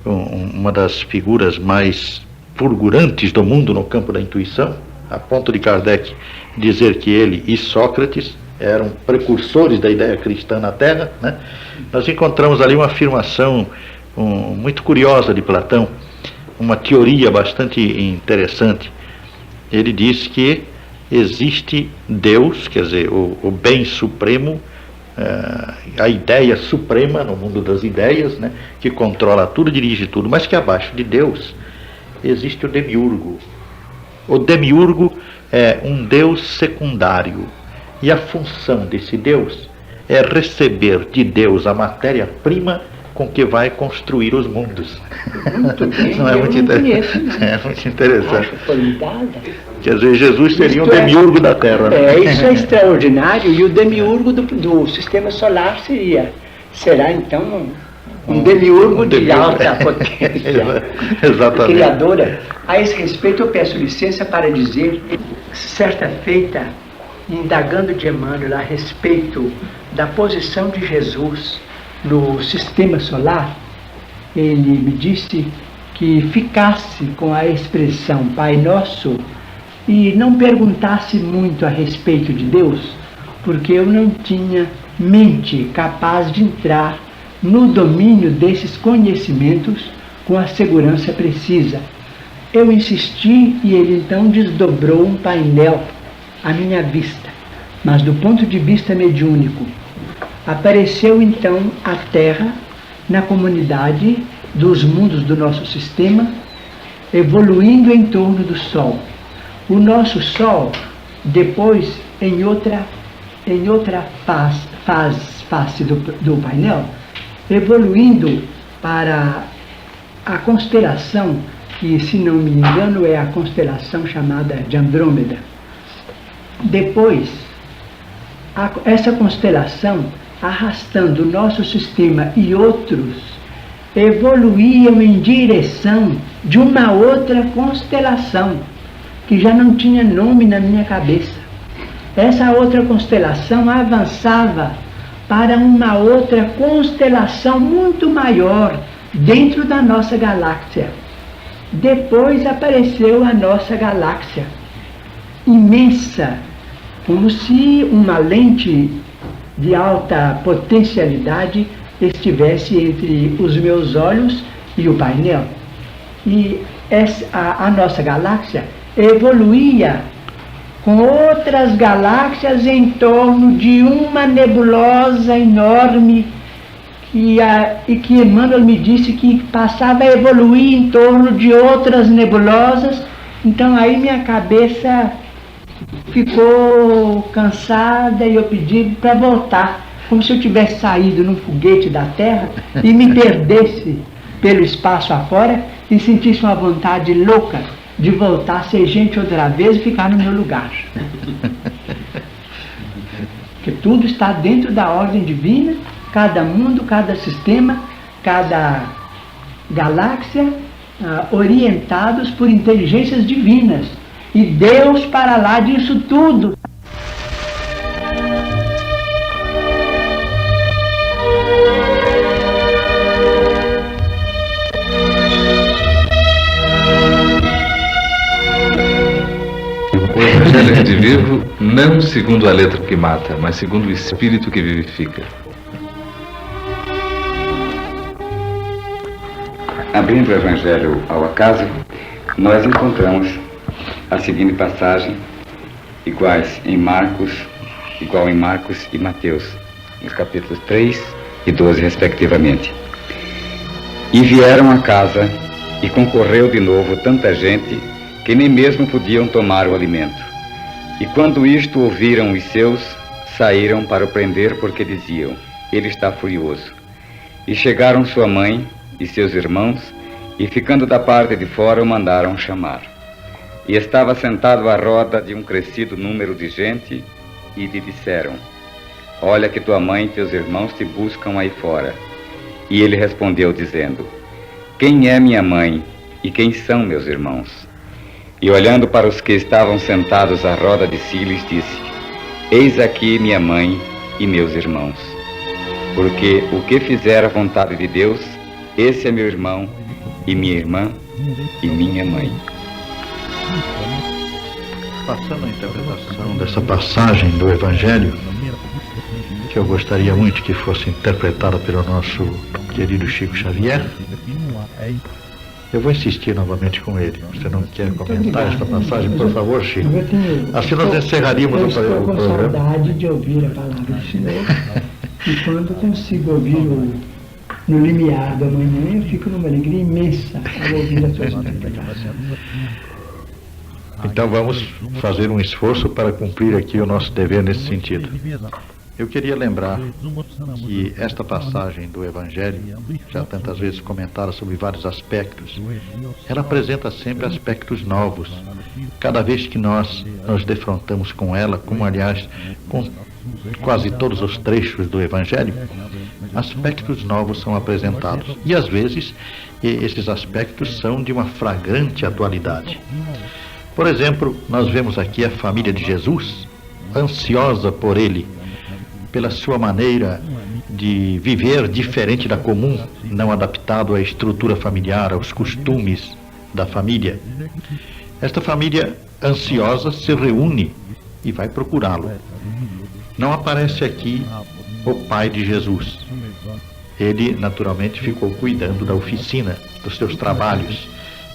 S2: uma das figuras mais fulgurantes do mundo no campo da intuição, a ponto de Kardec dizer que ele e Sócrates eram precursores da ideia cristã na Terra, né? Nós encontramos ali uma afirmação muito curiosa de Platão, uma teoria bastante interessante. Ele diz que existe Deus, quer dizer, o bem supremo, a ideia suprema no mundo das ideias, né, que controla tudo, dirige tudo, mas que abaixo de Deus existe o demiurgo. O demiurgo é um Deus secundário, e a função desse Deus é receber de Deus a matéria-prima com que vai construir os mundos.
S4: Muito bem,
S2: não é muito interessante? É muito interessante. Quer dizer, Jesus seria um demiurgo da Terra.
S4: Isso é extraordinário, e o demiurgo do sistema solar será então um demiurgo de alta potência.
S2: Exatamente.
S4: Criadora. A esse respeito, eu peço licença para dizer, certa feita, indagando de Emmanuel a respeito da posição de Jesus no sistema solar, ele me disse que ficasse com a expressão Pai Nosso e não perguntasse muito a respeito de Deus, porque eu não tinha mente capaz de entrar no domínio desses conhecimentos com a segurança precisa. Eu insisti e ele então desdobrou um painel à minha vista, mas do ponto de vista mediúnico. Apareceu então a Terra na comunidade dos mundos do nosso sistema, evoluindo em torno do Sol. O nosso Sol, depois, em outra face do painel, evoluindo para a constelação, que, se não me engano, é a constelação chamada de Andrômeda. Depois, essa constelação, arrastando o nosso sistema e outros, evoluíam em direção de uma outra constelação, que já não tinha nome na minha cabeça. Essa outra constelação avançava para uma outra constelação muito maior dentro da nossa galáxia. Depois apareceu a nossa galáxia, imensa, como se uma lente de alta potencialidade estivesse entre os meus olhos e o painel. E a nossa galáxia evoluía com outras galáxias em torno de uma nebulosa enorme e que Emmanuel me disse que passava a evoluir em torno de outras nebulosas. Então aí minha cabeça ficou cansada e eu pedi para voltar, como se eu tivesse saído num foguete da Terra e me perdesse pelo espaço afora e sentisse uma vontade louca de voltar a ser gente outra vez e ficar no meu lugar. Porque tudo está dentro da ordem divina, cada mundo, cada sistema, cada galáxia, orientados por inteligências divinas. E Deus para lá disso tudo.
S6: O Evangelho de vivo, não segundo a letra que mata, mas segundo o Espírito que vivifica.
S5: Abrindo o Evangelho ao acaso, nós encontramos a seguinte passagem, igual em Marcos e Mateus, nos capítulos 3 e 12, respectivamente. E vieram à casa, e concorreu de novo tanta gente, que nem mesmo podiam tomar o alimento. E quando isto ouviram os seus, saíram para o prender, porque diziam, ele está furioso. E chegaram sua mãe e seus irmãos, e ficando da parte de fora, o mandaram chamar. E estava sentado à roda de um crescido número de gente, e lhe disseram, olha que tua mãe e teus irmãos te buscam aí fora. E ele respondeu dizendo, quem é minha mãe e quem são meus irmãos? E olhando para os que estavam sentados à roda de si, lhes disse, eis aqui minha mãe e meus irmãos. Porque o que fizer a vontade de Deus, esse é meu irmão e minha irmã e minha mãe.
S2: Passando a interpretação dessa passagem do Evangelho, que eu gostaria muito que fosse interpretada pelo nosso querido Chico Xavier, eu vou insistir novamente com ele. Você não quer comentar esta passagem, por favor, Chico? Assim nós encerraríamos o programa.
S4: Estou com saudade de ouvir a palavra do Senhor. E quando consigo ouvir no limiar da manhã, eu fico numa alegria imensa ao ouvir as suas palavras.
S2: Então vamos fazer um esforço para cumprir aqui o nosso dever nesse sentido. Eu queria lembrar que esta passagem do Evangelho, já tantas vezes comentada sobre vários aspectos, ela apresenta sempre aspectos novos. Cada vez que nós nos defrontamos com ela, como aliás com quase todos os trechos do Evangelho, aspectos novos são apresentados. E às vezes esses aspectos são de uma flagrante atualidade. Por exemplo, nós vemos aqui a família de Jesus, ansiosa por ele, pela sua maneira de viver diferente da comum, não adaptado à estrutura familiar, aos costumes da família. Esta família ansiosa se reúne e vai procurá-lo. Não aparece aqui o pai de Jesus. Ele, naturalmente, ficou cuidando da oficina, dos seus trabalhos.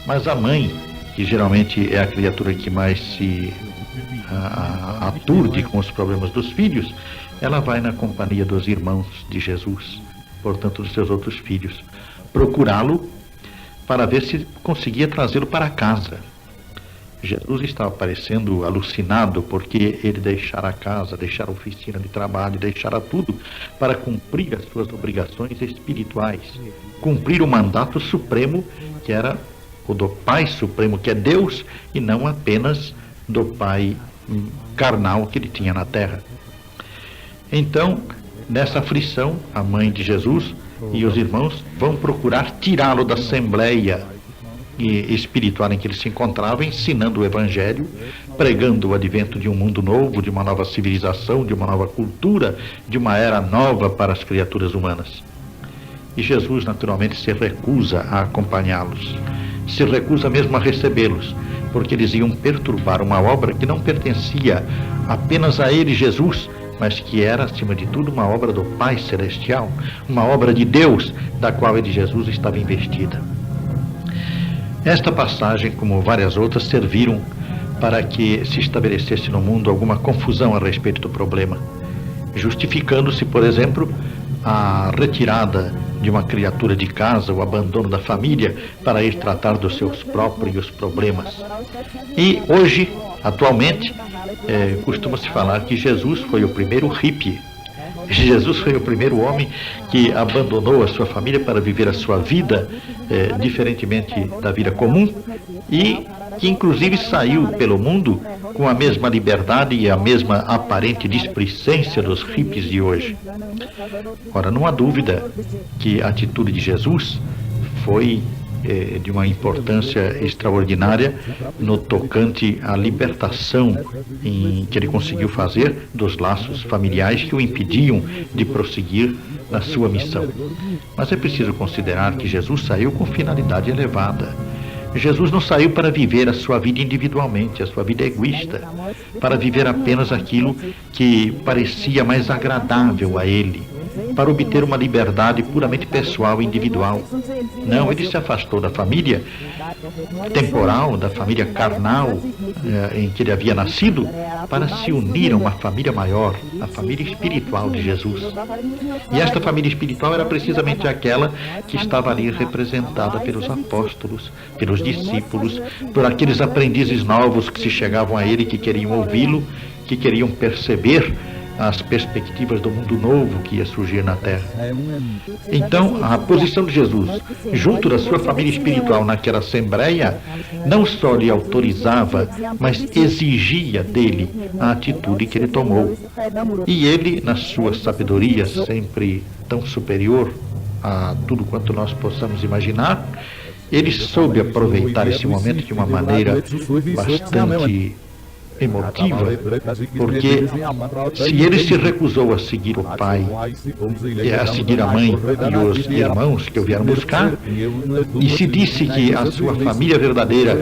S2: Mas a mãe, que geralmente é a criatura que mais se aturde com os problemas dos filhos, ela vai na companhia dos irmãos de Jesus, portanto dos seus outros filhos, procurá-lo para ver se conseguia trazê-lo para casa. Jesus estava parecendo alucinado porque ele deixara a casa, deixara a oficina de trabalho, deixara tudo para cumprir as suas obrigações espirituais, cumprir o mandato supremo que era o do Pai Supremo, que é Deus, e não apenas do Pai carnal que ele tinha na terra. Então, nessa aflição, a mãe de Jesus e os irmãos vão procurar tirá-lo da assembleia espiritual em que ele se encontrava, ensinando o Evangelho, pregando o advento de um mundo novo, de uma nova civilização, de uma nova cultura, de uma era nova para as criaturas humanas. E Jesus, naturalmente, se recusa a acompanhá-los, se recusa mesmo a recebê-los, porque eles iam perturbar uma obra que não pertencia apenas a ele, Jesus, mas que era, acima de tudo, uma obra do Pai Celestial, uma obra de Deus, da qual ele, Jesus, estava investida. Esta passagem, como várias outras, serviram para que se estabelecesse no mundo alguma confusão a respeito do problema, justificando-se, por exemplo, a retirada de uma criatura de casa, o abandono da família, para ir tratar dos seus próprios problemas. E hoje, atualmente, costuma-se falar que Jesus foi o primeiro hippie. Jesus foi o primeiro homem que abandonou a sua família para viver a sua vida diferentemente da vida comum, e que inclusive saiu pelo mundo com a mesma liberdade e a mesma aparente displicência dos hippies de hoje. Ora, não há dúvida que a atitude de Jesus foi de uma importância extraordinária no tocante à libertação que ele conseguiu fazer dos laços familiares que o impediam de prosseguir na sua missão. Mas é preciso considerar que Jesus saiu com finalidade elevada. Jesus não saiu para viver a sua vida individualmente, a sua vida egoísta, para viver apenas aquilo que parecia mais agradável a ele, para obter uma liberdade puramente pessoal e individual. Não, ele se afastou da família temporal, da família carnal em que ele havia nascido, para se unir a uma família maior, a família espiritual de Jesus. E esta família espiritual era precisamente aquela que estava ali representada pelos apóstolos, pelos discípulos, por aqueles aprendizes novos que se chegavam a ele, que queriam ouvi-lo, que queriam perceber as perspectivas do mundo novo que ia surgir na Terra. Então, a posição de Jesus, junto da sua família espiritual naquela assembleia, não só lhe autorizava, mas exigia dele a atitude que ele tomou. E ele, na sua sabedoria sempre tão superior a tudo quanto nós possamos imaginar, ele soube aproveitar esse momento de uma maneira bastante emotiva, porque se ele se recusou a seguir o pai, a seguir a mãe e os irmãos que o vieram buscar, e se disse que a sua família verdadeira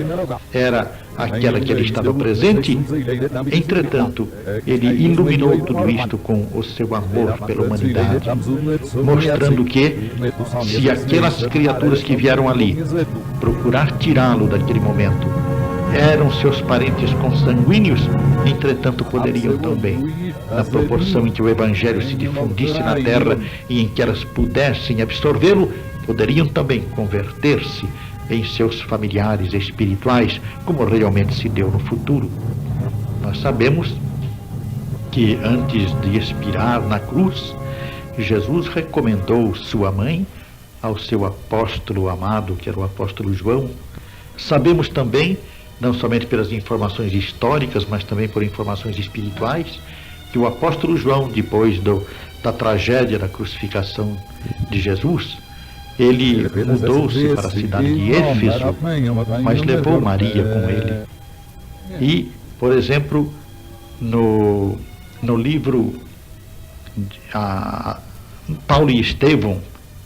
S2: era aquela que ele estava presente, entretanto, ele iluminou tudo isto com o seu amor pela humanidade, mostrando que, se aquelas criaturas que vieram ali procurar tirá-lo daquele momento eram seus parentes consanguíneos, entretanto poderiam também, na proporção em que o Evangelho se difundisse na terra e em que elas pudessem absorvê-lo, poderiam também converter-se em seus familiares espirituais, como realmente se deu no futuro. Nós sabemos que antes de expirar na cruz, Jesus recomendou sua mãe ao seu apóstolo amado, que era o apóstolo João. Sabemos também, não somente pelas informações históricas, mas também por informações espirituais, que o apóstolo João, depois da tragédia da crucificação de Jesus, ele mudou-se para a cidade de Éfeso, mas levou Maria com ele. E, por exemplo, no livro Paulo e Estevão,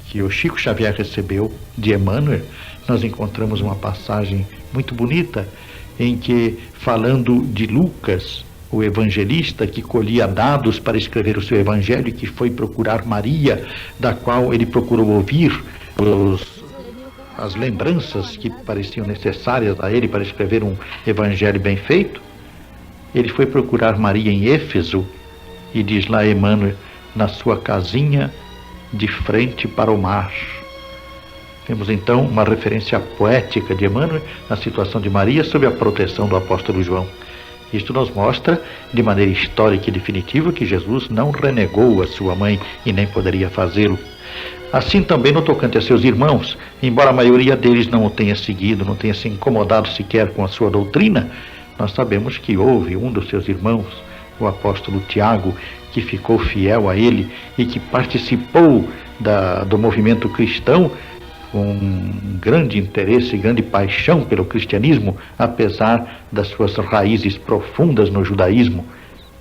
S2: que o Chico Xavier recebeu de Emmanuel, nós encontramos uma passagem muito bonita em que, falando de Lucas, o evangelista que colhia dados para escrever o seu evangelho e que foi procurar Maria, da qual ele procurou ouvir as lembranças que pareciam necessárias a ele para escrever um evangelho bem feito, ele foi procurar Maria em Éfeso e diz lá Emmanuel, na sua casinha de frente para o mar. Temos então uma referência poética de Emmanuel na situação de Maria sob a proteção do apóstolo João. Isto nos mostra, de maneira histórica e definitiva, que Jesus não renegou a sua mãe e nem poderia fazê-lo. Assim também no tocante a seus irmãos, embora a maioria deles não o tenha seguido, não tenha se incomodado sequer com a sua doutrina, nós sabemos que houve um dos seus irmãos, o apóstolo Tiago, que ficou fiel a ele e que participou do movimento cristão com grande interesse e grande paixão pelo cristianismo, apesar das suas raízes profundas no judaísmo.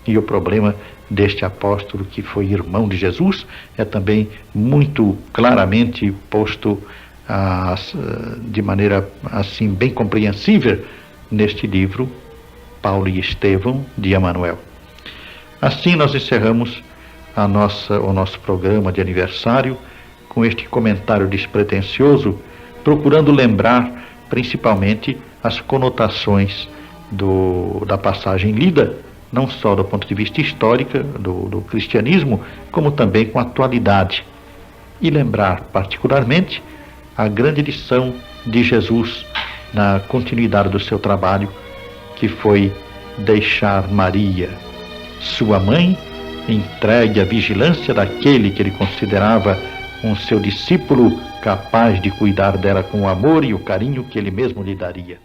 S2: E o problema deste apóstolo, que foi irmão de Jesus, é também muito claramente posto de maneira assim bem compreensível neste livro Paulo e Estevão, de Emmanuel. Assim nós encerramos o nosso programa de aniversário com este comentário despretensioso, procurando lembrar principalmente as conotações da passagem lida, não só do ponto de vista histórico do cristianismo, como também com a atualidade. E lembrar particularmente a grande lição de Jesus na continuidade do seu trabalho, que foi deixar Maria, sua mãe, entregue à vigilância daquele que ele considerava um seu discípulo capaz de cuidar dela com o amor e o carinho que ele mesmo lhe daria.